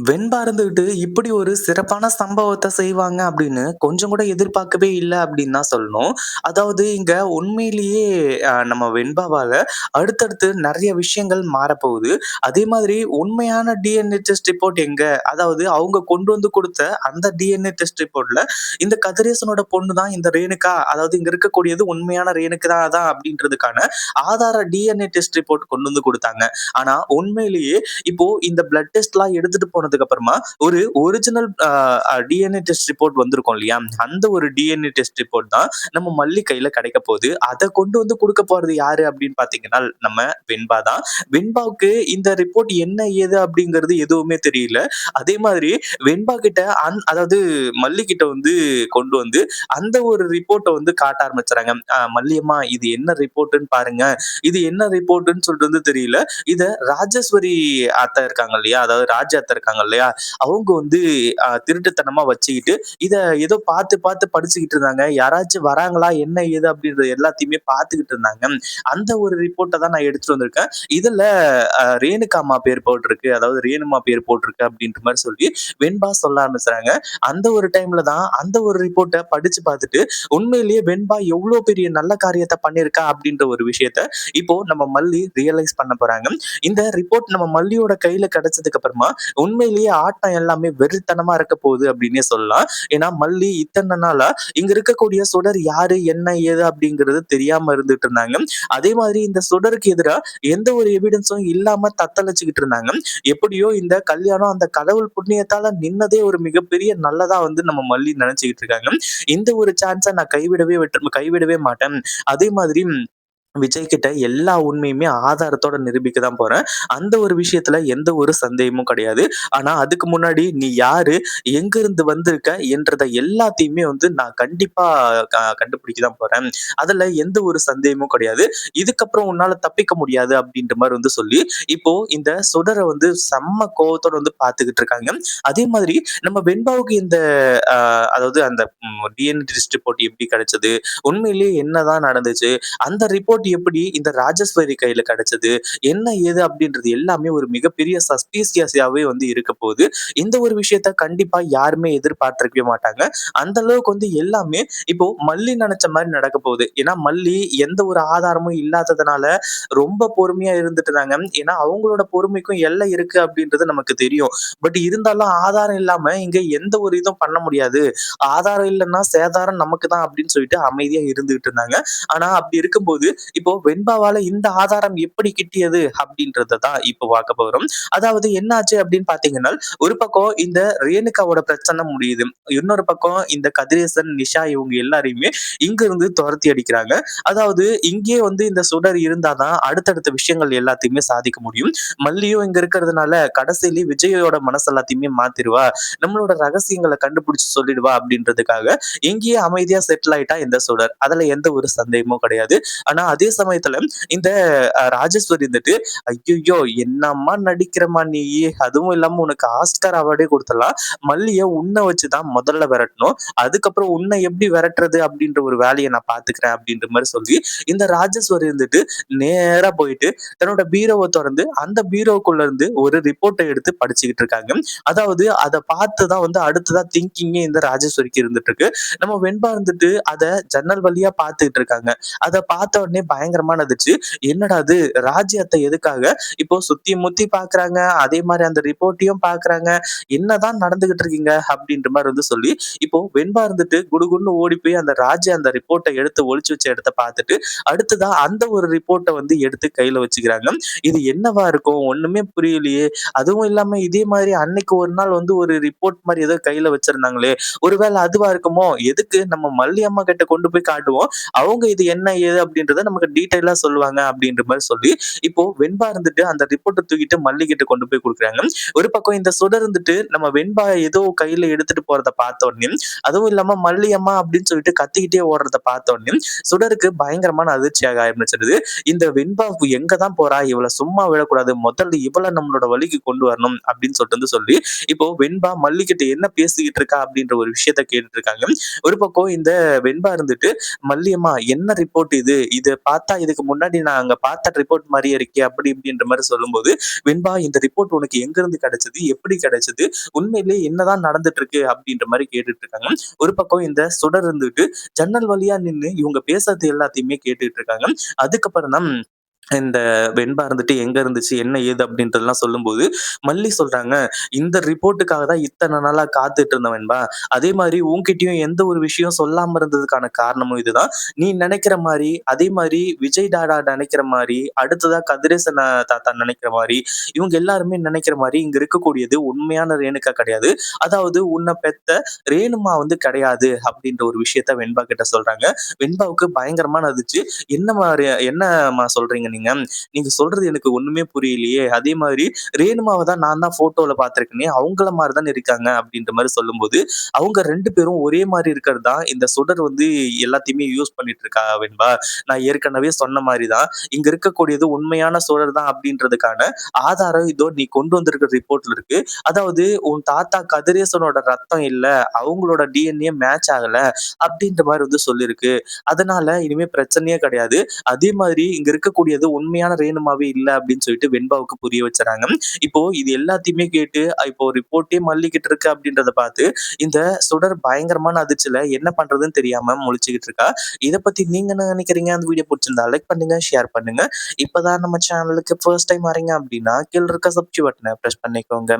வெண்பா இருந்துகிட்டு இப்படி ஒரு சிறப்பான சம்பவத்த செய்வாங்க அப்படின்னு கொஞ்சம் கூட எதிர்பார்க்கவே இல்ல அப்படின்னு தான் சொல்லணும். அதாவது இங்க உண்மையிலேயே நம்ம வெண்பாவால அடுத்தடுத்து நெறைய விஷயங்கள் மாறப்போகுது. அதே மாதிரி உண்மையான டிஎன்ஏ டெஸ்ட் ரிப்போர்ட் எங்க? அதாவது அவங்க கொண்டு வந்து குடுத்த அந்த டிஎன்ஏ டெஸ்ட் ரிப்போர்ட்ல இந்த கதிரேசனோட பொண்ணு தான் இந்த ரேணுகா. அதாவது இங்க இருக்கக்கூடியது உண்மையான ரேணுகா தான் அப்படின்றதுக்கான ஆதார டிஎன்ஏ டெஸ்ட் ரிப்போர்ட் கொண்டு வந்து குடுத்தாங்க. ஆனா உண்மையிலேயே இப்போ இந்த பிளட் டெஸ்ட்லாம் எடுத்துட்டு போனதுக்கு அப்புறமா ஒரு ஒரிஜினல் டிஎன்ஏ டெஸ்ட் ரிப்போர்ட் வந்திருக்கும் இல்லையா? அந்த ஒரு டிஎன்ஏ டெஸ்ட் ரிப்போர்ட் தான் நம்ம மல்லி கையில கிடைக்க போகுது. அத கொண்டு வந்து குடுக்க போறது யாரு அப்படின்னு பார்த்தீங்கன்னா, நம்ம வெண்பா தான். வெண்பாவுக்கு இந்த ரிப்போர்ட் என்ன ஏது அப்படிங்கிறது எதுவுமே தெரியல. அதே மாதிரி வெண்பா கிட்ட அதாவது மல்லி கிட்ட வந்து கொண்டு வந்து அந்த ஒரு ரிப்போர்ட்ட வந்து காட்ட ஆரம்பிச்சுறாங்க. மல்லியம்மா இது என்ன ரிப்போர்ட்ன்னு பாருங்க. இது என்ன ரிப்போர்ட்ன்னு சொல்லிட்டு வந்து தெரியல. இத ராஜேஸ்வரி அத்தை இருக்காங்க இல்லையா? அதாவது ராஜி அத்தை இருக்காங்க இல்லையா? அவங்க வந்து திருட்டுத்தனமா வச்சுக்கிட்டு, இத ஏதோ பார்த்து பார்த்து படிச்சுக்கிட்டு இருந்தாங்க. யாராச்சும் வராங்களா? என்ன ஏது? அப்படின்றது எல்லாத்தையுமே பார்த்துக்கிட்டு இருந்தாங்க. அந்த ஒரு ரிப்போர்ட்ட தான் நான் எடுத்துட்டு வந்திருக்கேன். இதுல ரேணுகா அம்மா பேர் போட்டிருக்கு. அதாவது ரேணுமா பேர் போட்டிருக்கு அப்படின்ற மாரி சொல்லி வெண்பா சொல்ல ஆரம்பிச்சுறாங்க. அந்த ஒரு டைம்ல தான் அந்த ஒரு ரிப்போர்ட்ட படிச்சு பார்த்துட்டு, உண்மையிலேயே வெண்பா எவ்ளோ பெரிய நல்ல காரியத்த பண்ணியிருக்கா அப்படின்ற ஒரு விஷயத்த இப்போ நம்ம மல்லி ரியலைஸ் பண்ண போறாங்க. இந்த ரிப்போர்ட் நம்ம மல்லியோட கையில கிடைச்சதுக்கு அப்புறமா உண்மையிலேயே ஆட்டம் எல்லாமே வெறித்தனமா இருக்க போகுது அப்படின்னே சொல்லலாம். ஏன்னா மல்லி இத்தனை நாளா இங்க இருக்கக்கூடிய சுடர் யாரு என்ன ஏது அப்படிங்கிறது தெரியாம இருந்துட்டு இருந்தாங்க. அதே மாதிரி இந்த சுடருக்கு எதிரா எந்த ஒரு எவிடன்ஸும் இல்லாம தத்தளிச்சுக்கிட்டு இருந்தாங்க. எப்படியோ இந்த கல்யாணம் அந்த கடவுள் புண்ணியத்தால நின்னதே ஒரு மிகப்பெரிய நல்லதா வந்து நம்ம மல்லி நினைச்சுக்கிட்டு இருக்காங்க. இந்த ஒரு சான்ஸ நான் கைவிடவே மாட்டேன். அதே மாதிரி விஜய் கிட்ட எல்லா உண்மையுமே ஆதாரத்தோட நிரூபிக்க தான் போறேன். அந்த ஒரு விஷயத்துல எந்த ஒரு சந்தேகமும் கிடையாது. ஆனா அதுக்கு முன்னாடி நீ யாரு? எங்கிருந்து வந்திருக்க? என்றத எல்லாத்தையுமே வந்து நான் கண்டிப்பா கண்டுபிடிக்க தான் போறேன். அதுல எந்த ஒரு சந்தேகமும் கிடையாது. இதுக்கப்புறம் உன்னால தப்பிக்க முடியாது அப்படின்ற மாரி வந்து சொல்லி, இப்போ இந்த சுடர வந்து செம்ம கோவத்தோட வந்து பார்த்துக்கிட்டு இருக்காங்க. அதே மாதிரி நம்ம வெண்பாவுக்கு இந்த அ அதாவது அந்த டிஎன்ஏ டெஸ்ட் ரிப்போர்ட் எப்படி கிடைச்சது? உண்மையிலேயே என்னதான் நடந்துச்சு? அந்த ரிப்போர்ட் எப்படி இந்த ராஜேஸ்வரி கையில கிடைச்சது? என்ன ஏது அப்படின்றது எல்லாமே ஒரு மிகப்பெரிய சஸ்பீசியஸாவே வந்து இருக்க போகுது. இந்த ஒரு விஷயத்த கண்டிப்பா யாருமே எதிர்பார்த்திருக்கவே மாட்டாங்க. அந்த அளவுக்கு வந்து எல்லாமே இப்போ மல்லி நெனச்ச மாரி நடக்க போகுது. ஏன்னா மல்லி எந்த ஒரு ஆதாரமும் இல்லாததுனால ரொம்ப பொறுமையா இருந்துட்டு இருந்தாங்க. ஏன்னா அவங்களோட பொறுமைக்கும் எல்லை இருக்கு அப்படின்றது நமக்கு தெரியும். பட் இருந்தாலும் ஆதாரம் இல்லாம இங்க எந்த ஒரு இதுவும் பண்ண முடியாது. ஆதாரம் இல்லன்னா சேதாரம் நமக்கு தான் அப்படின்னு சொல்லிட்டு அமைதியா இருந்துகிட்டு இருந்தாங்க. ஆனா அப்படி இருக்கும்போது இப்போ வெண்பாவால இந்த ஆதாரம் எப்படி கிட்டியது அப்படின்றத தான் இப்போ பார்க்க போறோம். அதாவது என்னாச்சு அப்படின்னு பார்த்தீங்கன்னா, ஒரு பக்கம் இந்த ரேணுகாவோட பிரச்சனை முடியுது. இன்னொரு பக்கம் இந்த கதிரேசன், நிஷா இவங்க எல்லாரையுமே இங்க இருந்து துரத்தி அடிக்கிறாங்க. அதாவது இங்கேயே வந்து இந்த சுடர் இருந்தா தான் அடுத்தடுத்த விஷயங்கள் எல்லாத்தையுமே சாதிக்க முடியும். மல்லியும் இங்க இருக்கிறதுனால கடைசியில விஜயோட மனசு எல்லாத்தையுமே மாத்திருவா. நம்மளோட ரகசியங்கள கண்டுபிடிச்சு சொல்லிடுவா அப்படின்றதுக்காக இங்கேயே அமைதியா செட்டில் ஆயிட்டா இந்த சுடர். அதுல எந்த ஒரு சந்தேகமும் கிடையாது. ஆனா அதே சமயத்துல இந்த ராஜேஸ்வரி இருந்துட்டு, "ஐய்யய்யோ! என்னம்மா நடிக்கிறம்மா நீயி! அதுவும் இல்லாம உனக்கு ஆஸ்கார் அவார்டே குடுத்துடலாம். மல்லிய உன்ன வச்சு தான் முதல்ல விரட்டணும். அதுக்கப்புறம் உன்ன எப்படி விரட்டுறது அப்படின்ற ஒரு வேலைய நான் பார்த்துக்கிறேன்." அப்படின்ற மாரி சொல்லி, இந்த ராஜேஸ்வரி இருந்துட்டு நேரா போயிட்டு தன்னோட பீரோவ தொறந்து, அந்த பீரோக்குள்ள இருந்து ஒரு ரிப்போர்ட்ட எடுத்து படிச்சுக்கிட்டு இருக்காங்க. அதாவது அத பார்த்து தான் வந்து அடுத்ததா திங்கிங்கே இந்த ராஜேஸ்வரிக்கு இருந்துட்டு இருக்கு. நம்ம வெண்பா இருந்துட்டு அத ஜன்னல் வழியா பார்த்துட்டு இருக்காங்க. அத பார்த்த உடனே பயங்கரமா இருந்துச்சு. என்னடா இது ராஜி அத்தை எதுக்காக இப்போ சுத்தி முத்தி பார்க்குறாங்க. அதே மாரி அந்த ரிப்போர்ட்டையும் பார்க்குறாங்க. என்னதான் நடந்துகிட்டு இருக்கீங்க? அப்படின்ற மாரி வந்து சொல்லி, இப்போ வெண்பா இருந்துட்டு குடுகுடுன்னு ஓடி போய் அந்த ராஜி அந்த ரிப்போர்ட்ட எடுத்து ஒளிச்சு வச்ச இடத்த பார்த்துட்டு, அடுத்ததா அந்த ஒரு ரிப்போர்ட்ட வந்து எடுத்து கையில வச்சுக்கிறாங்க. இது என்னவா இருக்கும்? ஒண்ணுமே புரியலையே! அதுவும் இல்லாம இதே மாரி அன்னைக்கு ஒரு நாள் வந்து ஒரு ரிப்போர்ட் மாரி ஏதோ கையில வச்சிருந்தாங்களே! ஒருவேள அதுவா இருக்குமோ? எதுக்கு நம்ம மல்லி அம்மா கிட்ட கொண்டு போய் காட்டுவோம். அவங்க இது என்ன ஏது அப்படின்றத நமக்கு டீட்டெயிலா சொல்லுவாங்க அப்படின்ற மாரி சொல்லி, இப்போ வெண்பா இருந்துட்டு அந்த ரிப்போர்ட்ட தூக்கிட்டு மல்லி கிட்ட கொண்டு போய் குடுக்குறாங்க. ஒரு பக்கம் இந்த சுடர் இருந்துட்டு நம்ம வெண்பா ஏதோ கையில எடுத்துட்டு போறத பார்த்த உடனே, அதுவும் இல்லாம மல்லி அம்மா அப்படின்னு சொல்லிட்டு கத்திக்கிட்டே ஓடுறத பார்த்த உடனே, சுடருக்கு பயங்கரமான அதிர்ச்சியாக ஆரம்பிச்சிடுது. இந்த வெண்பா எங்க தான் போறா? இவள சும்மா விடக்கூடாது. முதல்ல இவள நம்மளோட வழிக்கு கொண்டு வரணும் அப்படின்னு சொல்லிட்டு வந்து சொல்லி, இப்போ வெண்பா மல்லி கிட்ட என்ன பேசிக்கிட்டு இருக்கா அப்படின்ற ஒரு விஷயத்த கேட்டுட்டு இருக்காங்க. ஒரு பக்கம் இந்த வெண்பா இருந்துட்டு, "மல்லியம்மா என்ன ரிப்போர்ட் இது? இத பார்த்தா இதுக்கு முன்னாடி நான் அங்க பார்த்த ரிப்போர்ட் மாரியே இருக்கே அப்படி இப்படின்ற மாரி சொல்லும்போது, "வெண்பா இந்த ரிப்போர்ட் உனக்கு எங்கருந்து கிடைச்சது? எப்படி கிடைச்சது? உண்மையிலேயே என்னதான் நடந்துட்டு இருக்கு?" அப்படின்ற மாரி கேட்டுட்டு இருக்காங்க. ஒரு பக்கம் இந்த சுடர் இருந்துட்டு ஜன்னல் வழியா நின்னு இவங்க பேசுறது எல்லாத்தையுமே கேட்டுட்டு இருக்காங்க. அதுக்கப்புறம் தான் இந்த வெண்பா இருந்துட்டு எங்க இருந்துச்சு, என்ன ஏது அப்படின்றதெல்லாம் சொல்லும்போது, மல்லி சொல்றாங்க, "இந்த ரிப்போர்ட்டுக்காக தான் இத்தன நாளா காத்துட்டு இருந்தேன் வெண்பா. அதே மாரி உன்கிட்டயும் எந்த ஒரு விஷயம் சொல்லாம இருந்ததுக்கான காரணமும் இதுதான். நீ நெனைக்கிற மாரி, அதே மாரி விஜய் டாடா நெனைக்கிற மாரி, அடுத்ததா கதிரேசன் தாத்தா நெனைக்கிற மாரி, இவங்க எல்லாருமே நெனைக்கிற மாரி இங்க இருக்கக்கூடியது உண்மையான ரேணுகா கிடையாது. அதாவது உன்ன பெத்த ரேணுமா வந்து கிடையாது." அப்படின்ற ஒரு விஷயத்த வெண்பா கிட்ட சொல்றாங்க. வெண்பாவுக்கு பயங்கரமா நதுச்சு. என்னம்மா சொல்றீங்க நீங்க? நீங்க சொல்றது எனக்கு ஒண்ணுமே புரியலையே! அதே மாதிரி ரேணுமாவ தான் நான் தான் ஃபோட்டோல பார்த்துருக்கேனே! அவங்கள மாரி தானே இருக்காங்க அப்டின்ற மாரி சொல்லும்போது, அவங்க 2 பேரும் ஒரே மாரி இருக்கிறது தான் இந்த சுடர் வந்து எல்லாத்தையுமே யூஸ் பண்ணிட்டு இருக்கா வெண்பா. நான் ஏற்கனவே சொன்ன மாரி தான். இங்க இருக்கக்கூடியது உண்மையான சுடர் தான் அப்டின்றதுக்கான ஆதாரம் இதோ நீ கொண்டு வந்திருக்கிற ரிப்போர்ட்ல இருக்கு. அதாவது உன் தாத்தா கதிரேசனோட ரத்தம் இல்ல, அவங்களோட டிஎன்ஏ மேட்ச் ஆகல அப்டின்ற மாரி வந்து சொல்லிருக்கு. அதனால இனிமே பிரச்சனையே கிடையாது. அதே மாதிரி இங்க இருக்கக்கூடியது உண்மையான ரேணுமாவே இல்ல அப்படின்னு சொல்லிட்டு வெண்பாவுக்கு புரிய வச்சுறாங்க. இப்போ இது எல்லாத்தையுமே கேட்டு இப்போ ரிப்போர்ட்டே மல்லிக்கிட்டு இருக்கு அப்படின்றத பார்த்து இந்த சுடர் பயங்கரமான அதிர்ச்சியில என்ன பண்றதுன்னு தெரியாம முழிச்சுக்கிட்டு இருக்கா. இத பத்தி நீங்க என்ன நினைக்கிறீங்க? அந்த வீடியோ புடிச்சிருந்தா லைக் பண்ணுங்க, ஷேர் பண்ணுங்க. இப்பதான் நம்ம சேனலுக்கு ஃபர்ஸ்ட் டைம் வரீங்க அப்படின்னா கீழ இருக்க சப்ஸ்கிரைப் பட்டன பிரஸ் பண்ணிக்கோங்க.